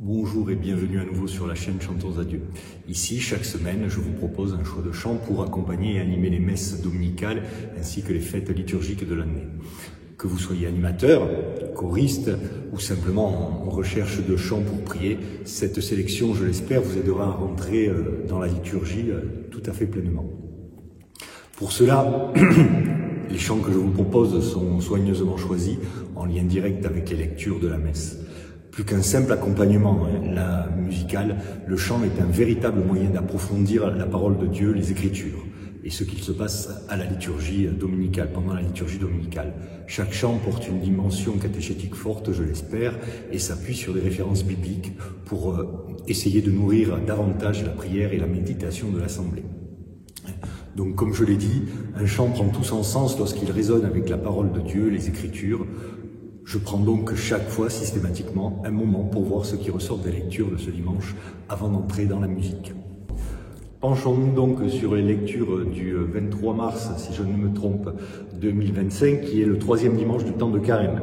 Bonjour et bienvenue à nouveau sur la chaîne Chantons à Dieu. Ici, chaque semaine, je vous propose un choix de chant pour accompagner et animer les messes dominicales ainsi que les fêtes liturgiques de l'année. Que vous soyez animateur, choriste ou simplement en recherche de chants pour prier, cette sélection, je l'espère, vous aidera à rentrer dans la liturgie tout à fait pleinement. Pour cela, les chants que je vous propose sont soigneusement choisis en lien direct avec les lectures de la messe. Plus qu'un simple accompagnement musical, le chant est un véritable moyen d'approfondir la parole de Dieu, les Écritures, et ce qu'il se passe à la liturgie dominicale, pendant la liturgie dominicale. Chaque chant porte une dimension catéchétique forte, je l'espère, et s'appuie sur des références bibliques pour essayer de nourrir davantage la prière et la méditation de l'Assemblée. Donc, comme je l'ai dit, un chant prend tout son sens lorsqu'il résonne avec la parole de Dieu, les Écritures. Je prends donc chaque fois, systématiquement, un moment pour voir ce qui ressort des lectures de ce dimanche avant d'entrer dans la musique. Penchons-nous donc sur les lectures du 23 mars, si je ne me trompe, 2025, qui est le troisième dimanche du temps de carême.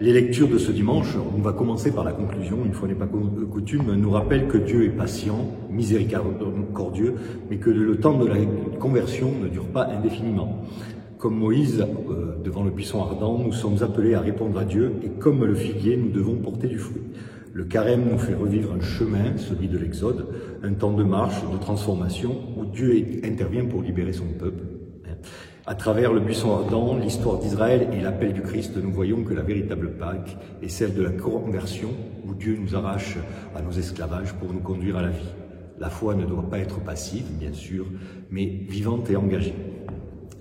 Les lectures de ce dimanche, on va commencer par la conclusion, une fois n'est pas coutume, nous rappellent que Dieu est patient, miséricordieux, mais que le temps de la conversion ne dure pas indéfiniment. Comme Moïse, devant le buisson ardent, nous sommes appelés à répondre à Dieu et comme le figuier, nous devons porter du fruit. Le carême nous fait revivre un chemin, celui de l'Exode, un temps de marche, de transformation, où Dieu intervient pour libérer son peuple. À travers le buisson ardent, l'histoire d'Israël et l'appel du Christ, nous voyons que la véritable Pâque est celle de la conversion, où Dieu nous arrache à nos esclavages pour nous conduire à la vie. La foi ne doit pas être passive, bien sûr, mais vivante et engagée.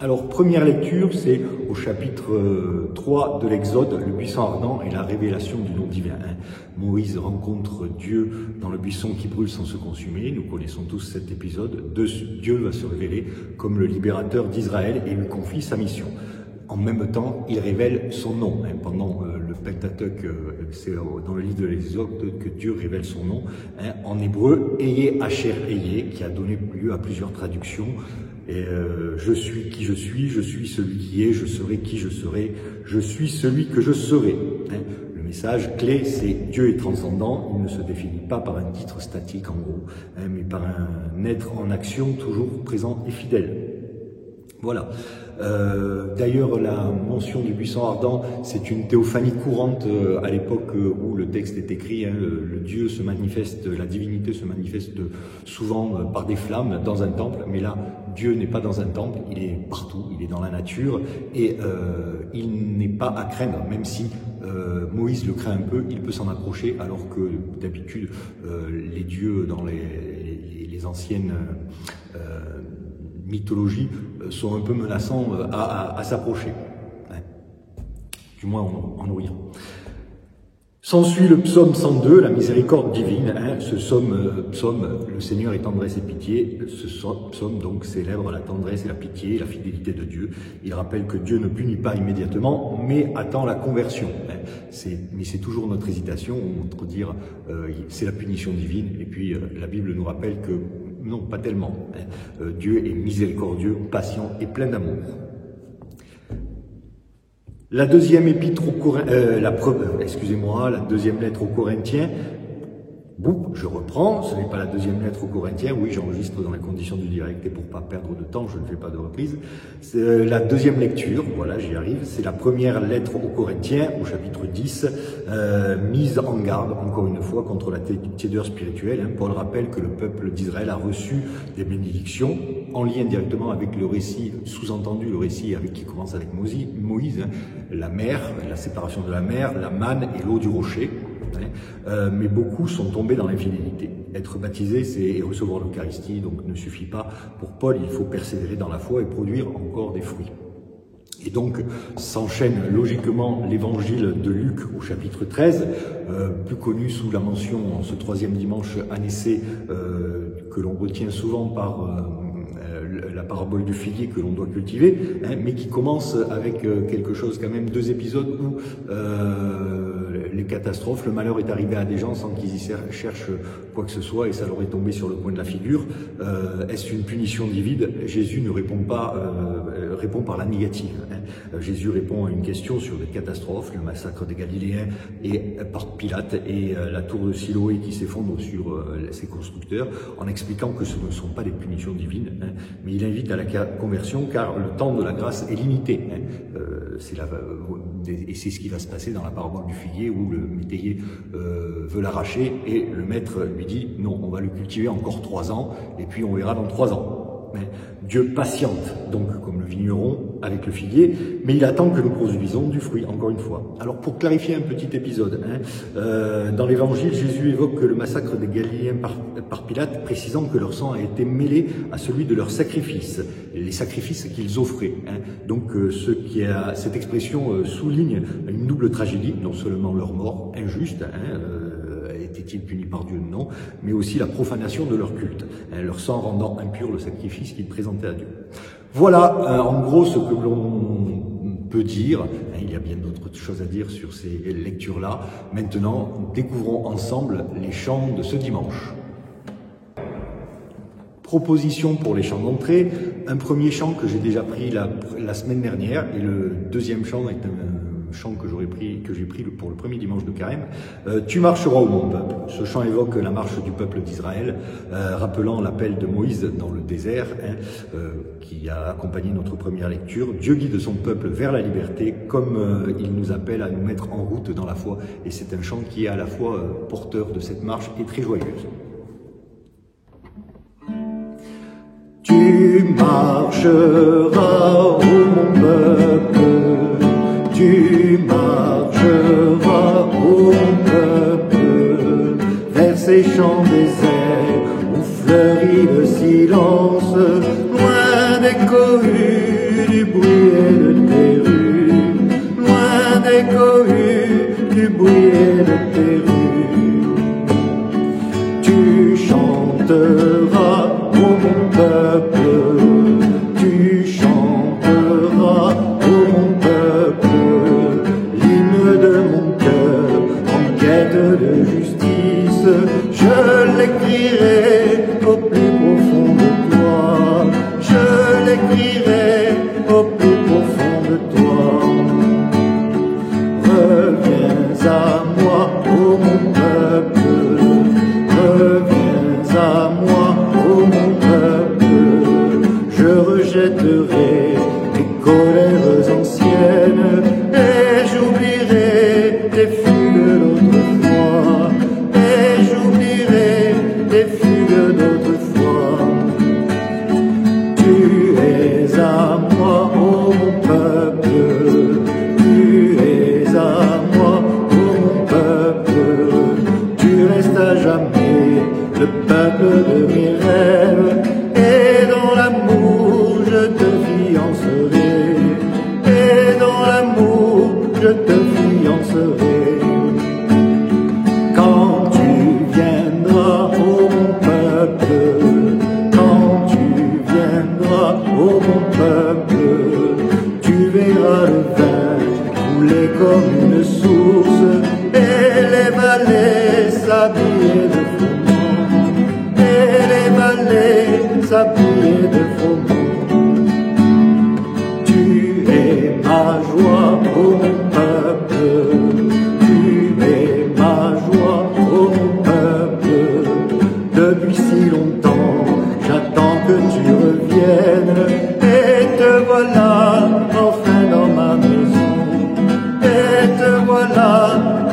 Alors, première lecture, c'est au chapitre 3 de l'Exode, le buisson ardent et la révélation du nom divin. Moïse rencontre Dieu dans le buisson qui brûle sans se consumer. Nous connaissons tous cet épisode. Dieu va se révéler comme le libérateur d'Israël et lui confie sa mission. En même temps, il révèle son nom. Pendant le Pentateuque, c'est dans le livre de l'Exode que Dieu révèle son nom. En hébreu, Eyeh Asher Eyeh, qui a donné lieu à plusieurs traductions. Et je suis qui je suis celui qui est, je serai qui je serai, je suis celui que je serai. Le message clé, c'est Dieu est transcendant, il ne se définit pas par un titre statique en gros, mais par un être en action toujours présent et fidèle. Voilà. D'ailleurs, la mention du buisson ardent, c'est une théophanie courante à l'époque où le texte est écrit. Le Dieu se manifeste, la divinité se manifeste souvent par des flammes dans un temple, mais là, Dieu n'est pas dans un temple, il est partout, il est dans la nature et il n'est pas à craindre, même si Moïse le craint un peu, il peut s'en approcher, alors que d'habitude, les dieux dans les anciennes mythologies sont un peu menaçants à s'approcher, du moins en Orient. S'ensuit le psaume 102, la miséricorde divine. Ce psaume, le Seigneur est tendresse et pitié. Ce psaume donc célèbre la tendresse et la pitié, la fidélité de Dieu. Il rappelle que Dieu ne punit pas immédiatement, mais attend la conversion. Mais c'est toujours notre hésitation entre dire c'est la punition divine, et puis la Bible nous rappelle que non, pas tellement. Dieu est miséricordieux, patient et plein d'amour. La deuxième épître la deuxième lettre aux Corinthiens. Je reprends, ce n'est pas la deuxième lettre aux Corinthiens, oui, j'enregistre dans les conditions du direct et pour pas perdre de temps, je ne fais pas de reprise. C'est la deuxième lecture, voilà, j'y arrive, c'est la première lettre aux Corinthiens, au chapitre 10, mise en garde, encore une fois, contre la tiédeur spirituelle. Paul rappelle que le peuple d'Israël a reçu des bénédictions, en lien directement avec le récit, sous-entendu le récit qui commence avec Moïse, la mer, la séparation de la mer, la manne et l'eau du rocher. Mais beaucoup sont tombés dans l'infidélité. Être baptisé, c'est recevoir l'Eucharistie, donc ne suffit pas. Pour Paul, il faut persévérer dans la foi et produire encore des fruits. Et donc s'enchaîne logiquement l'évangile de Luc au chapitre 13, plus connu sous la mention en ce troisième dimanche année que l'on retient souvent par la parabole du figuier que l'on doit cultiver, mais qui commence avec quelque chose quand même, deux épisodes où les catastrophes, le malheur est arrivé à des gens sans qu'ils y cherchent quoi que ce soit et ça leur est tombé sur le coin de la figure. Est-ce une punition divine? Jésus ne répond pas, répond par la négative. Jésus répond à une question sur des catastrophes, le massacre des Galiléens et par Pilate et la tour de Siloé qui s'effondre sur ses constructeurs, en expliquant que ce ne sont pas des punitions divines, mais il invite à la conversion car le temps de la grâce est limité. Et c'est ce qui va se passer dans la parabole du figuier où le métayer veut l'arracher et le maître lui dit non, on va le cultiver encore 3 ans et puis on verra dans 3 ans. Dieu patiente, donc comme le vigneron avec le figuier, mais il attend que nous produisons du fruit, encore une fois. Alors pour clarifier un petit épisode, dans l'évangile, Jésus évoque le massacre des Galiléens par Pilate, précisant que leur sang a été mêlé à celui de leurs sacrifices, les sacrifices qu'ils offraient. Donc cette expression souligne une double tragédie, non seulement leur mort injuste, étaient-ils punis par Dieu? Non, mais aussi la profanation de leur culte, leur sang rendant impur le sacrifice qu'ils présentaient à Dieu. Voilà en gros ce que l'on peut dire. Il y a bien d'autres choses à dire sur ces lectures-là. Maintenant, découvrons ensemble les chants de ce dimanche. Proposition pour les chants d'entrée. Un premier chant que j'ai déjà pris la semaine dernière et le deuxième chant est un chant que j'ai pris pour le premier dimanche de Carême. Tu marcheras ô mon peuple. Ce chant évoque la marche du peuple d'Israël, rappelant l'appel de Moïse dans le désert, qui a accompagné notre première lecture. Dieu guide son peuple vers la liberté, comme il nous appelle à nous mettre en route dans la foi. Et c'est un chant qui est à la fois porteur de cette marche et très joyeuse. Tu marcheras, ô mon peuple, tu marcheras, ô mon peuple, vers ces champs déserts où fleurit le silence, loin des cohues, du bruit et de tes rues, loin des cohues, du bruit et de tes rues. Tu chanteras, ô mon peuple, tu chanteras, ô mon peuple, l'hymne de mon cœur en quête de justice. Je l'écrirai au plus profond de toi, je l'écrirai au plus profond de toi. Reviens à moi, ô mon peuple, reviens à moi, ô mon peuple, je rejetterai les colères anciennes et j'oublierai les fugues d'autrefois, et j'oublierai les fugues d'autrefois. Tu es à moi, ô mon peuple, tu es à moi, ô mon peuple, tu restes à jamais le peuple de mes rêves, et dans l'amour je te fiancerai, et dans l'amour je te fiancerai. Quand tu viendras, ô mon peuple, quand tu viendras, ô mon peuple, tu verras le vin couler comme une source, et les vallées s'habiller de froment, et les vallées s'habiller de froment. Tu es ma joie, ô mon peuple, tu es ma joie, ô mon peuple. Depuis si longtemps, j'attends que tu reviennes, et te voilà enfin dans ma maison, et te voilà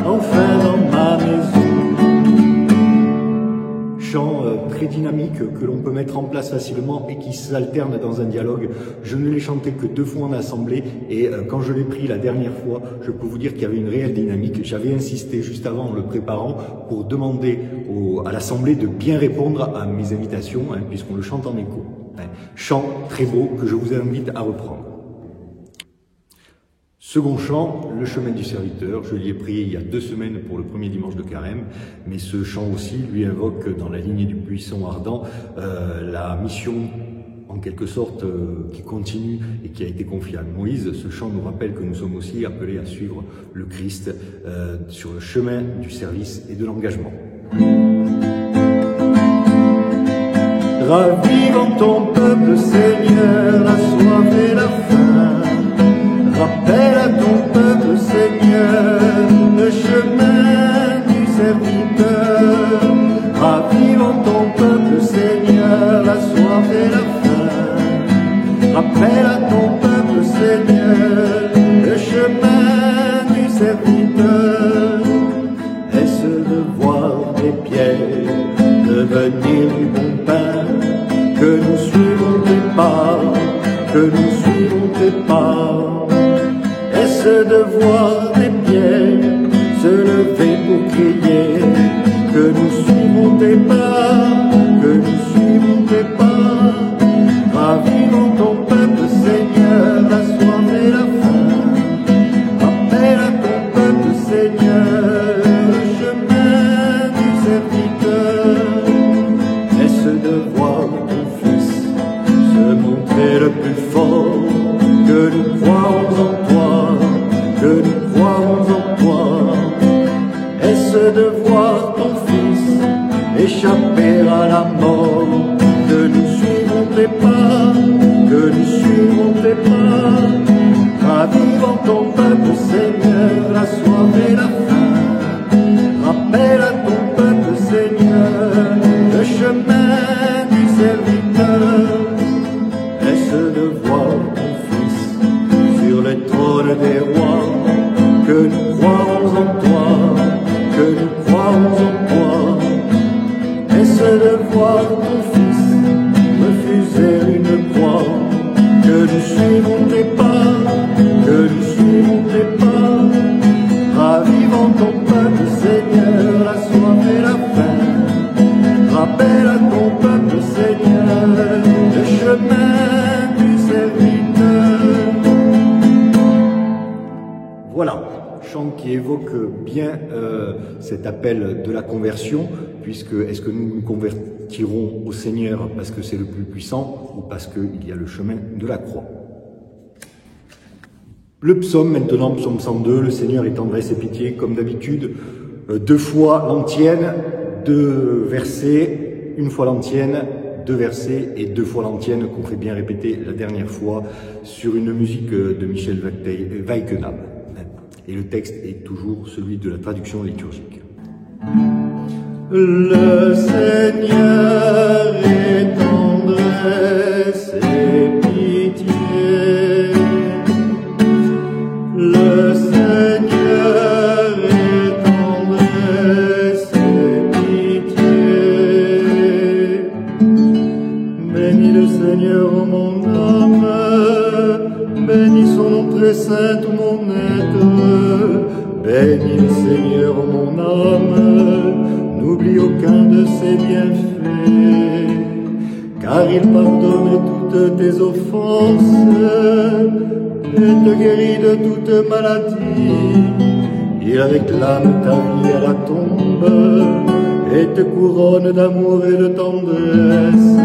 enfin dans ma maison. Chant très dynamique que l'on peut mettre en place facilement et qui s'alterne dans un dialogue. Je ne l'ai chanté que 2 fois en assemblée et quand je l'ai pris la dernière fois, je peux vous dire qu'il y avait une réelle dynamique. J'avais insisté juste avant en le préparant pour demander à l'assemblée de bien répondre à mes invitations, puisqu'on le chante en écho. Chant très beau que je vous invite à reprendre. Second chant, le chemin du serviteur. Je l'y ai pris il y a 2 semaines pour le premier dimanche de Carême, mais ce chant aussi lui invoque dans la lignée du buisson ardent la mission en quelque sorte, qui continue et qui a été confié à Moïse, ce chant nous rappelle que nous sommes aussi appelés à suivre le Christ sur le chemin du service et de l'engagement. Ravive en ton peuple, Seigneur, la soif et la faim. Rappelle à ton peuple, Seigneur, le chemin du serviteur. Ravive en ton peuple, Seigneur, la soif et la faim. Rappelle à ton peuple, Seigneur, le chemin du serviteur. Est-ce de voir des pierres devenir du bon pain? Que nous suivons tes pas, que nous suivons tes pas. Est-ce de voir des pierres se lever pour crier? Que nous suivons tes pas, que nous suivons tes pas. Ravive en ton peuple, Seigneur, la soif et la faim. Rappelle à ton peuple, Seigneur, le chemin du serviteur. Est-ce de voir ton Fils se montrer le plus fort? Que nous croyons en toi, que nous croyons en toi. Est-ce de voir ton Fils échapper à la mort? Que nous suivons tes pas, que nous suivons tes pas. Ravive en ton peuple, Seigneur, la soif et la faim. Rappelle à ton peuple, Seigneur, le chemin du serviteur. Est-ce de voir ton Fils sur le trône des rois? Que nous croyons en toi, que nous croyons en toi. Est-ce de voir ton Fils refuser une croix? Que nous suivons tes pas, que nous suivons tes pas. Ravive en ton peuple, Seigneur, la soif et la faim. Rappelle à ton peuple, Seigneur, le chemin du serviteur. Voilà, chant qui évoque bien cet appel de la conversion, puisque est-ce que nous nous convertirons au Seigneur parce que c'est le plus puissant ou parce qu'il y a le chemin de la croix? Le psaume maintenant, psaume 102, le Seigneur est tendresse et pitié, comme d'habitude, 2 fois l'antienne, 2 versets, 1 fois l'antienne, 2 versets et 2 fois l'antienne qu'on fait bien répéter la dernière fois sur une musique de Michel Weikenham. Et le texte est toujours celui de la traduction liturgique. Le Seigneur est tendresse et pitié. Le Seigneur est tendresse et pitié. Bénis le Seigneur, ô mon âme, bénis son nom très saint, tout mon être. Bénis le Seigneur, ô mon âme, n'oublie aucun de ses bienfaits, car il pardonne toutes tes offenses et te guérit de toute maladie. Il réclame ta vie à la tombe et te couronne d'amour et de tendresse.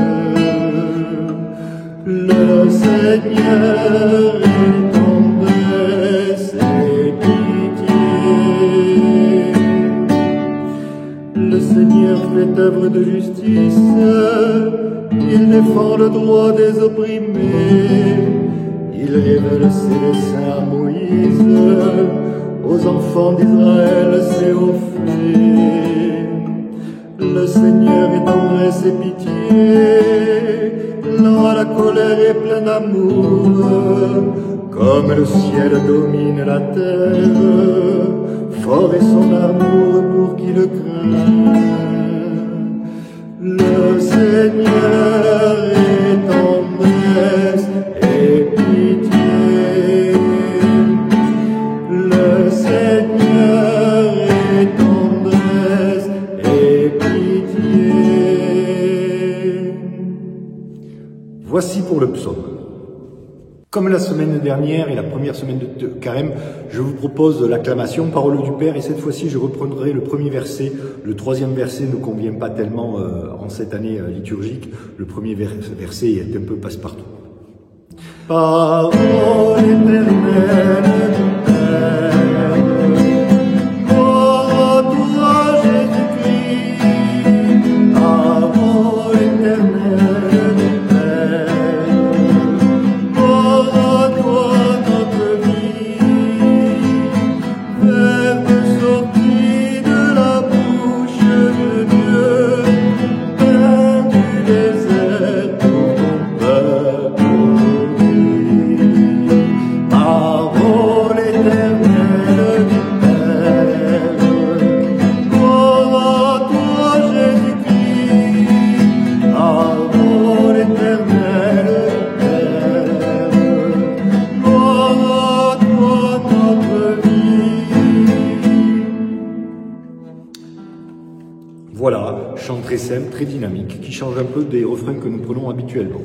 Le Seigneur est tendresse et pitié. Le Seigneur fait œuvre de justice, il défend le droit des opprimés. Il révèle ses desseins à Moïse, aux enfants d'Israël ses hauts faits. Le Seigneur est tendresse et pitié, lent à la colère et plein d'amour. Comme le ciel domine la terre, fort est son amour pour qui le craint. Le Seigneur est tendresse et pitié. Le Seigneur est tendresse et pitié. Voici pour le psaume. Comme la semaine dernière et la première semaine de Carême, je vous propose l'acclamation, parole du Père, et cette fois-ci je reprendrai le premier verset. Le troisième verset ne convient pas tellement en cette année liturgique. Le premier verset est un peu passe-partout. Parole éternelle du Père, ô toi Jésus-Christ, parole éternelle du Père, ô toi notre vie, verbe sorti de la bouche de Dieu, pain du désert pour ton peuple. Parole éternelle du Père, ô toi Jésus-Christ, parole éternelle du Père, ô toi notre vie. Voilà, chant très simple, très dynamique, qui change un peu des refrains que nous prenons habituellement.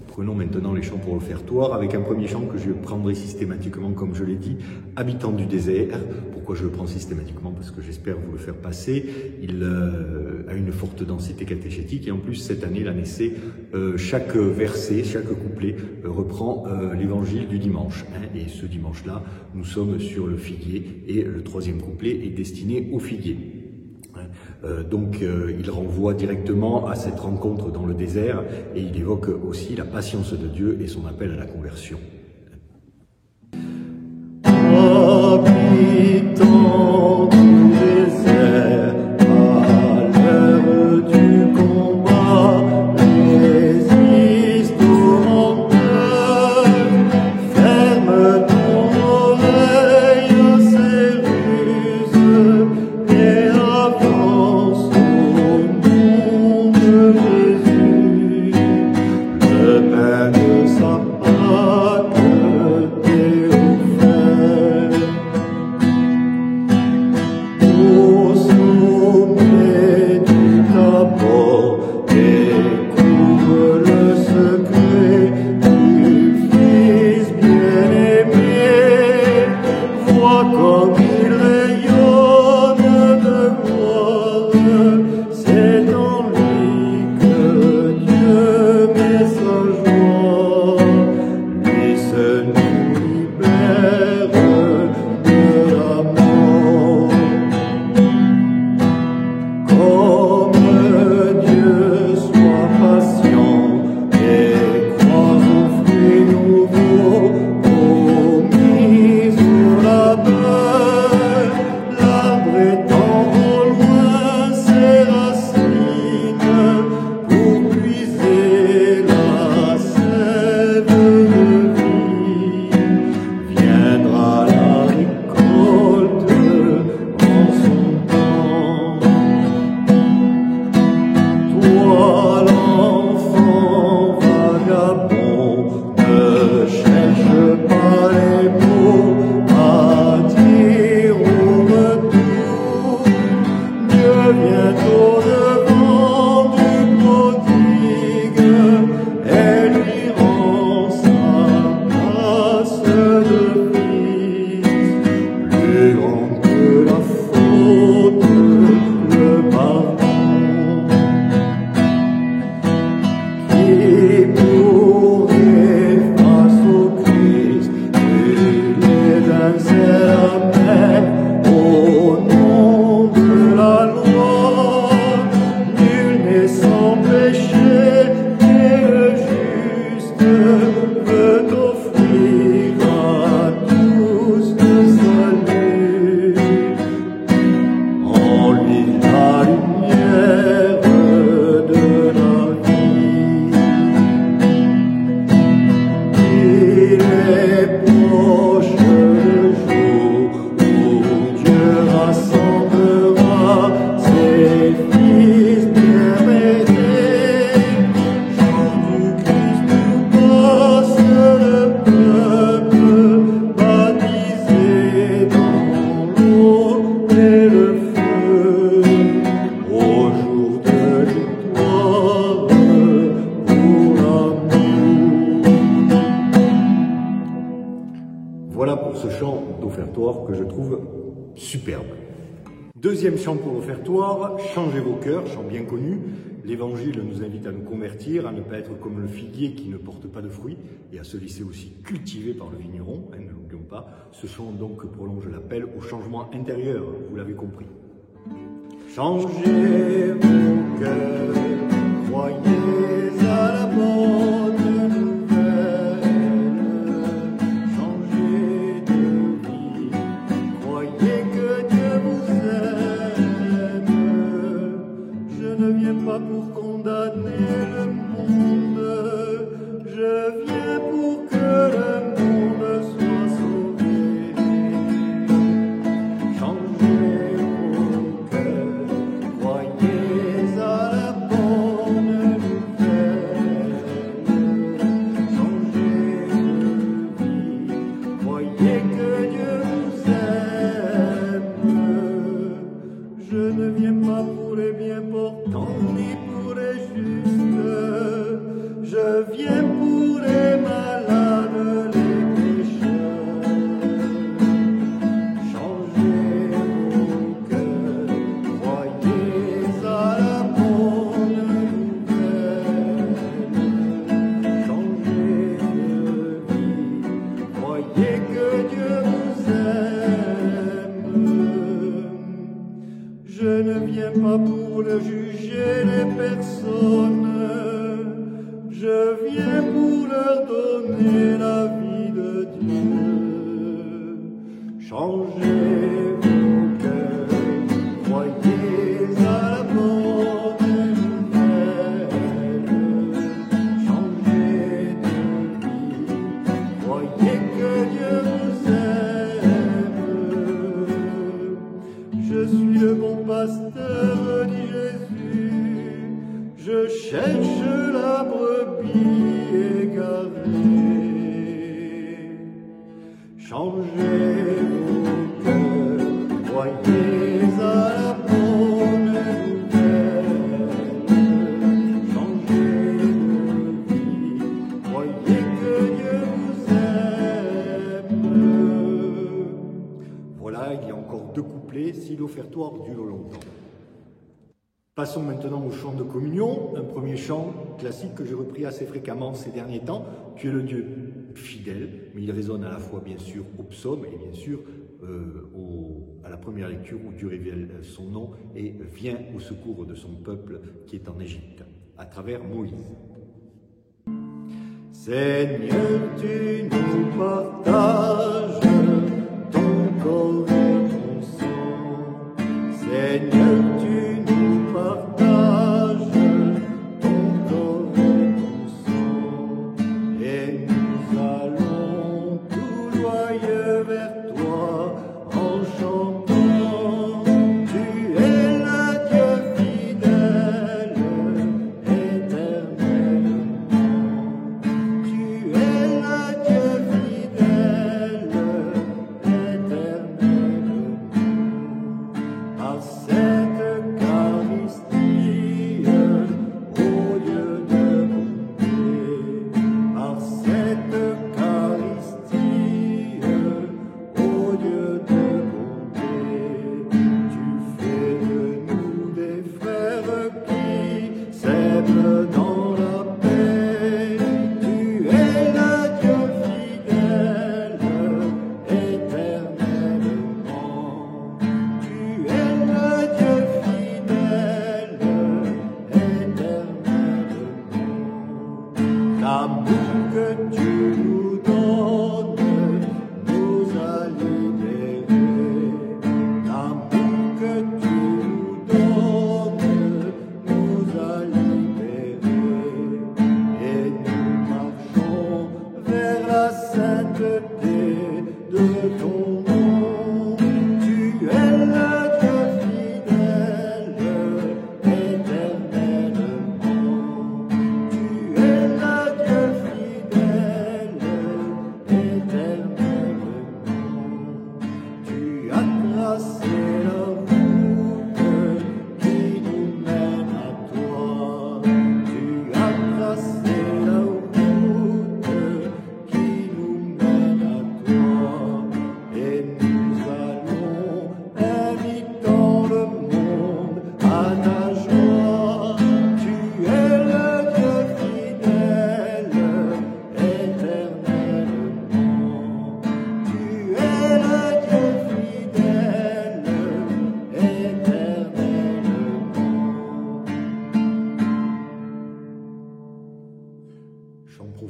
Prenons maintenant les chants pour le répertoire avec un premier chant que je prendrai systématiquement, comme je l'ai dit, Habitant du désert. Pourquoi je le prends systématiquement? Parce que j'espère vous le faire passer. Il a une forte densité catéchétique et en plus cette année, l'année C, chaque verset, chaque couplet reprend l'évangile du dimanche. Et ce dimanche-là, nous sommes sur le figuier et le troisième couplet est destiné au figuier. Donc il renvoie directement à cette rencontre dans le désert et il évoque aussi la patience de Dieu et son appel à la conversion. Habitant du désert, à l'heure du combat, résiste au menteur, ferme ton oreille à ses ruses et avance au nom de Jésus, le pain de sa Pâque. propre que je trouve superbe. Deuxième chant pour l'offertoire, Changez vos cœurs, chant bien connu. L'Évangile nous invite à nous convertir, à ne pas être comme le figuier qui ne porte pas de fruits et à se laisser aussi cultiver par le vigneron, ne l'oublions pas. Ce chant donc prolonge l'appel au changement intérieur, vous l'avez compris. Changez vos cœurs, croyez à la bonne nouvelle, changez de vie, croyez que Dieu vous aime. Je ne viens pas pour condamner le monde, je viens pour que le monde soit sauvé. Changez vos cœurs, croyez à la bonne nouvelle, changez de vie, croyez que Dieu vous aime. Je ne viens pas pour les bien portants ni pour les justes, je viens pour les malades, les pécheurs. Changez vos cœurs, croyez à la bonne nouvelle, changez de vie, croyez que Dieu vous aime. Je ne viens pas pour le juger les personnes, je viens pour leur donner la vie de Dieu. Changez vos cœurs, croyez à la bonne nouvelle, changez de vie, croyez que Dieu vous aime. Je suis le bon pasteur, dit Jésus, je cherche la brebis égarée. Changez vos cœurs, croyez à la bonne nouvelle, changez de vie, croyez que Dieu vous aime. Voilà, il y a encore 2 couplets, si l'offertoire dure longtemps. Passons maintenant au chant de communion, un premier chant classique que j'ai repris assez fréquemment ces derniers temps. Tu es le Dieu fidèle, mais il résonne à la fois bien sûr au psaume et bien sûr à la première lecture où Dieu révèle son nom et vient au secours de son peuple qui est en Égypte, à travers Moïse. Seigneur, tu nous partages ton corps et ton sang. Seigneur, tu nous partages ton corps et ton sang. Et nous allons tout joyeux vers toi en chantant. Tu es le Dieu fidèle, éternellement. Tu es le Dieu fidèle, éternellement. À cette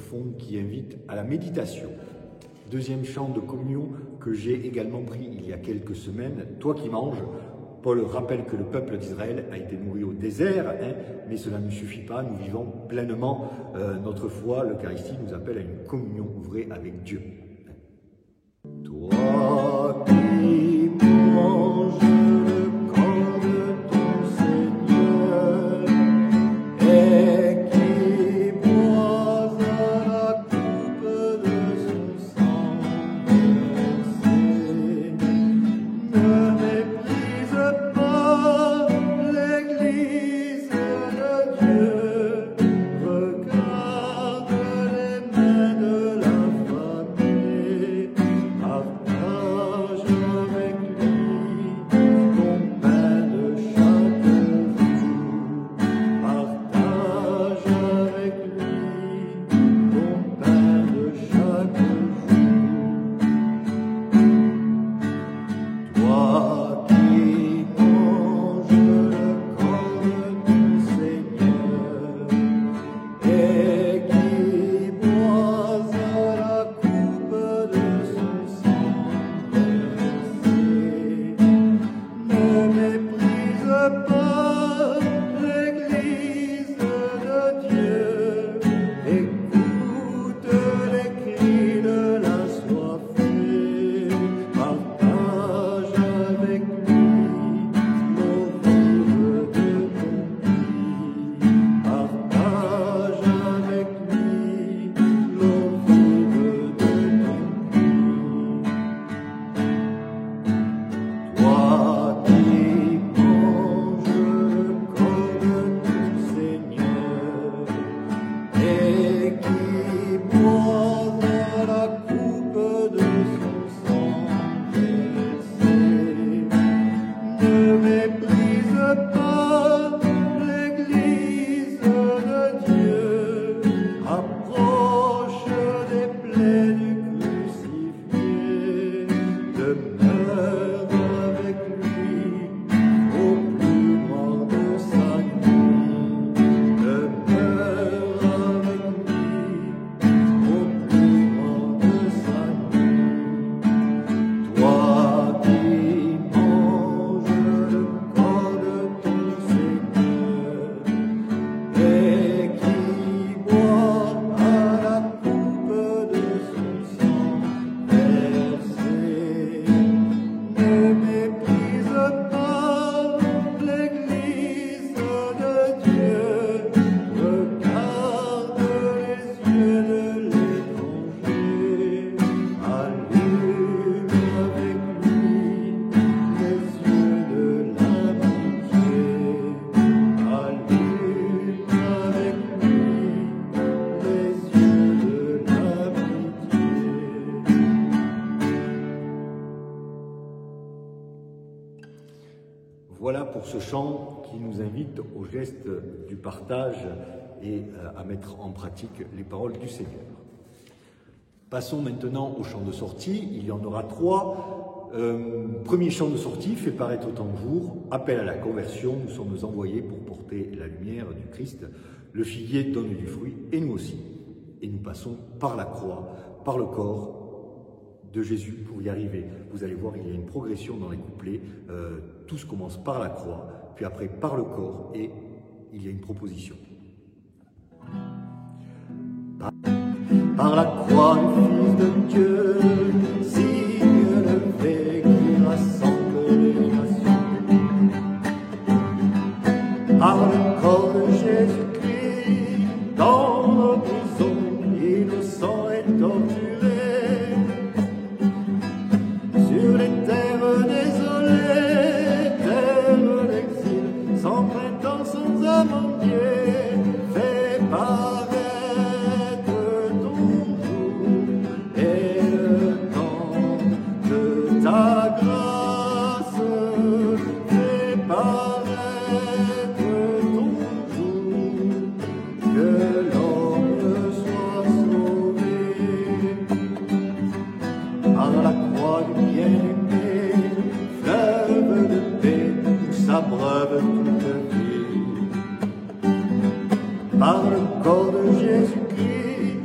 profonde qui invite à la méditation. Deuxième chant de communion que j'ai également pris il y a quelques semaines, « Toi qui manges », Paul rappelle que le peuple d'Israël a été nourri au désert, mais cela ne suffit pas, nous vivons pleinement notre foi, l'Eucharistie nous appelle à une communion vraie avec Dieu. Toi qui manges le corps de ton Seigneur et qui bois à la coupe de son sang versé, ne méprise pas l'Église de Dieu, regarde les mains de la famille, partage avec lui ton pain de chaque jour, partage avec lui ton pain de chaque jour. Toi qui manges le corps de ton Seigneur et qui bois à la coupe de son sang versé, ne méprise pas l'Église de Dieu, écoute les cris de l'assoiffé, partage avec lui l'eau vive de ton pays, partage avec lui l'eau vive de ton pays. Toi qui manges le corps de ton Seigneur et qui bois à la coupe de son sang versé, ne méprise pas l'Église de Dieu, approche des plaies du crucifié, demeure avec lui au plus mort de sa nuit, demeure avec lui au plus mort de sa nuit. Toi qui manges le corps de ton Seigneur et qui bois à la coupe de son sang versé, ne méprise pas l'Église de Dieu, regarde les yeux de l'étranger, allume avec lui les yeux de l'amitié, allume avec lui les yeux de l'amitié. Voilà pour ce chant qui nous invite au geste du partage et à mettre en pratique les paroles du Seigneur. Passons maintenant au chant de sortie. Il y en aura trois. Premier chant de sortie, fait paraître autant de jours, appel à la conversion. Nous sommes envoyés pour porter la lumière du Christ. Le figuier donne du fruit, et nous aussi. Et nous passons par la croix, par le corps de Jésus pour y arriver. Vous allez voir, il y a une progression dans les couplets. Tous commencent par la croix, puis après par le corps, et il y a une proposition. Par la croix du Fils de Dieu, signe levé qui rassemble les nations. Par le corps de Jésus-Christ, dans nos prisons, innocents et torturés, sur les terres désolées, terres d'exil, sans printemps, sans amandier, fais paraître ton jour et le temps de ta grâce, fais paraître ton jour, que l'homme soit sauvé. Par la croix du bien-aimé, fleuve de paix, où s'abreuve toute vie. Par le corps de Jésus-Christ,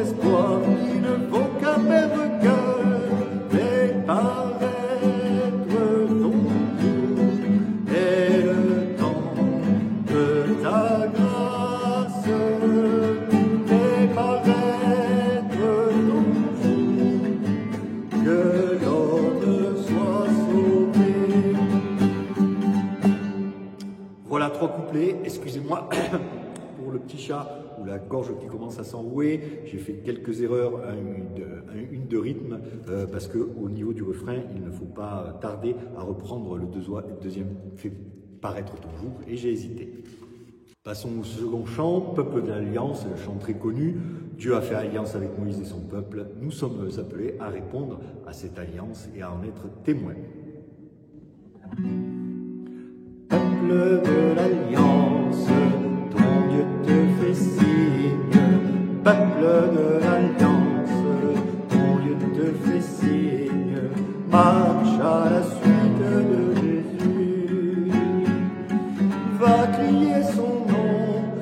espoirs qui ne vont qu'à perdre cœur, mais paraître ton jour et le temps de ta grâce, mais paraître ton jour, que l'homme soit sauvé. Voilà 3 couplets, excusez-moi pour le petit chat ou la gorge qui commence à s'enrouer. J'ai fait quelques erreurs à une de rythme parce qu'au niveau du refrain, il ne faut pas tarder à reprendre le deuxième fait paraître ton jour, et j'ai hésité. Passons au second chant, Peuple de l'Alliance, un chant très connu. Dieu a fait alliance avec Moïse et son peuple. Nous sommes appelés à répondre à cette alliance et à en être témoins. Peuple de l'Alliance, ton Dieu te fait signe. Peuple de l'Alliance, ton Dieu te fait signe. Marche à la suite de Jésus. Va crier son nom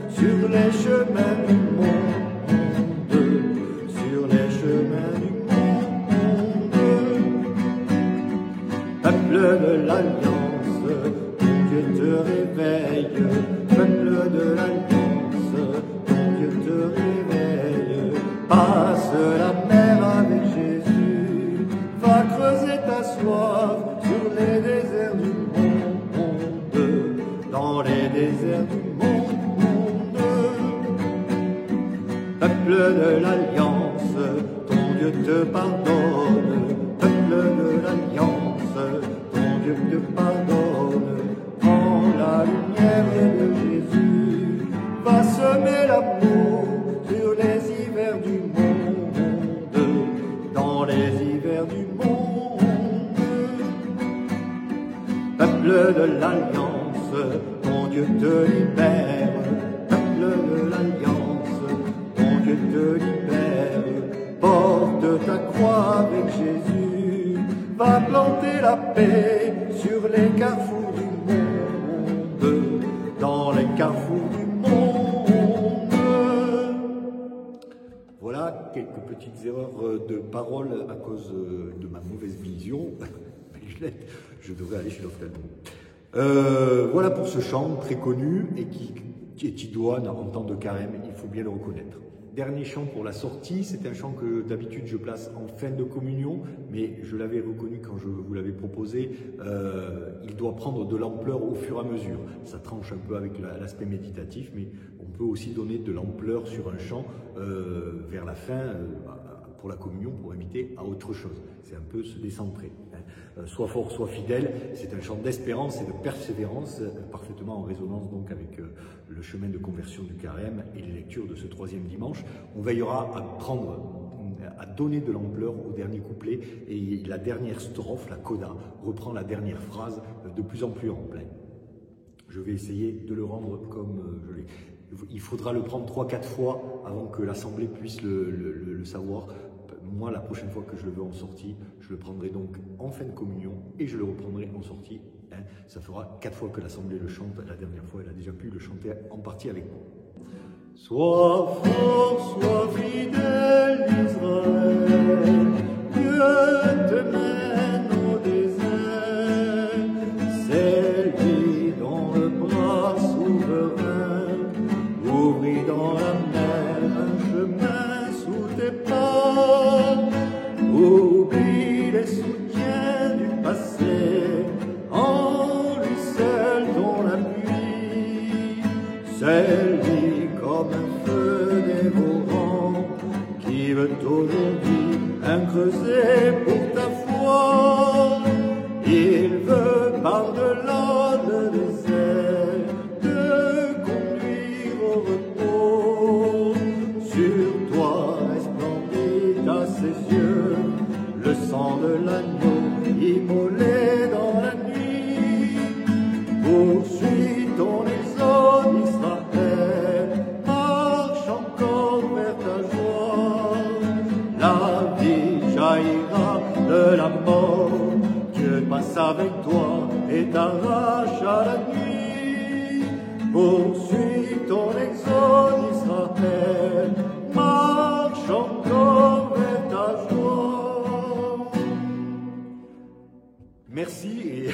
sur les chemins du monde. Sur les chemins du monde. Peuple de l'Alliance, Dieu te réveille, peuple de l'Alliance, ton Dieu te réveille. Passe la mer avec Jésus, va creuser ta soif sur les déserts du monde, dans les déserts du monde. Peuple de l'Alliance, ton Dieu te pardonne, peuple de l'Alliance, ton Dieu te pardonne. La lumière de Jésus va semer l'amour sur les hivers du monde, dans les hivers du monde. Peuple de l'Alliance, ton Dieu te libère, peuple de l'Alliance, ton Dieu te libère. Porte ta croix avec Jésus, va planter la paix sur les carrefours du monde, dans les carrefours du monde. Voilà quelques petites erreurs de paroles à cause de ma mauvaise vision. Je devrais aller chez l'ophtalmo. Voilà pour ce chant très connu et qui idoine en temps de carême, il faut bien le reconnaître. Dernier chant pour la sortie, c'est un chant que d'habitude je place en fin de communion, mais je l'avais reconnu quand je vous l'avais proposé, il doit prendre de l'ampleur au fur et à mesure. Ça tranche un peu avec l'aspect méditatif, mais on peut aussi donner de l'ampleur sur un chant vers la fin, pour la communion, pour inviter à autre chose. C'est un peu se décentrer. Sois fort, sois fidèle, c'est un chant d'espérance et de persévérance, parfaitement en résonance donc avec le chemin de conversion du carême et les lectures de ce 3e dimanche. On veillera à donner de l'ampleur au dernier couplet, et la dernière strophe, la coda, reprend la dernière phrase de plus en plus ample. Je vais essayer de le rendre comme je l'ai. Il faudra le prendre 3-4 fois avant que l'Assemblée puisse le savoir. Moi, la prochaine fois que je le veux en sortie, je le prendrai donc en fin de communion et je le reprendrai en sortie. Ça fera 4 fois que l'Assemblée le chante. La dernière fois, elle a déjà pu le chanter en partie avec moi. Sois fort, sois fidèle, Israël, Dieu te mène au désert, c'est lui dans le bras souverain, ouvrit dans la mer un chemin sous tes pas, oublie les soutiens du passé, en lui seul ton appui, c'est lui comme un feu dévorant qui veut aujourd'hui un creuset pour ta foi. Il veut par-delà le désert te conduire au repos. Sur toi resplendit à ses yeux le sang de l'agneau immolé dans la nuit. Poursuis ton exode, Israël, marche encore vers ta joie. La vie jaillira de la mort, Dieu passe avec toi et t'arrache à la nuit. Poursuis ton exode, Israël, marche encore merci et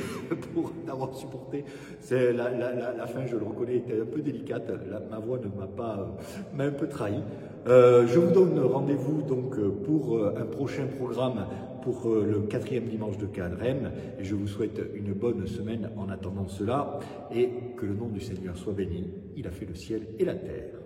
pour d'avoir supporté. C'est la fin, je le reconnais, était un peu délicate. Ma voix m'a un peu trahi. Je vous donne rendez-vous donc pour un prochain programme pour le 4e dimanche de Carême. Et je vous souhaite une bonne semaine en attendant cela et que le nom du Seigneur soit béni. Il a fait le ciel et la terre.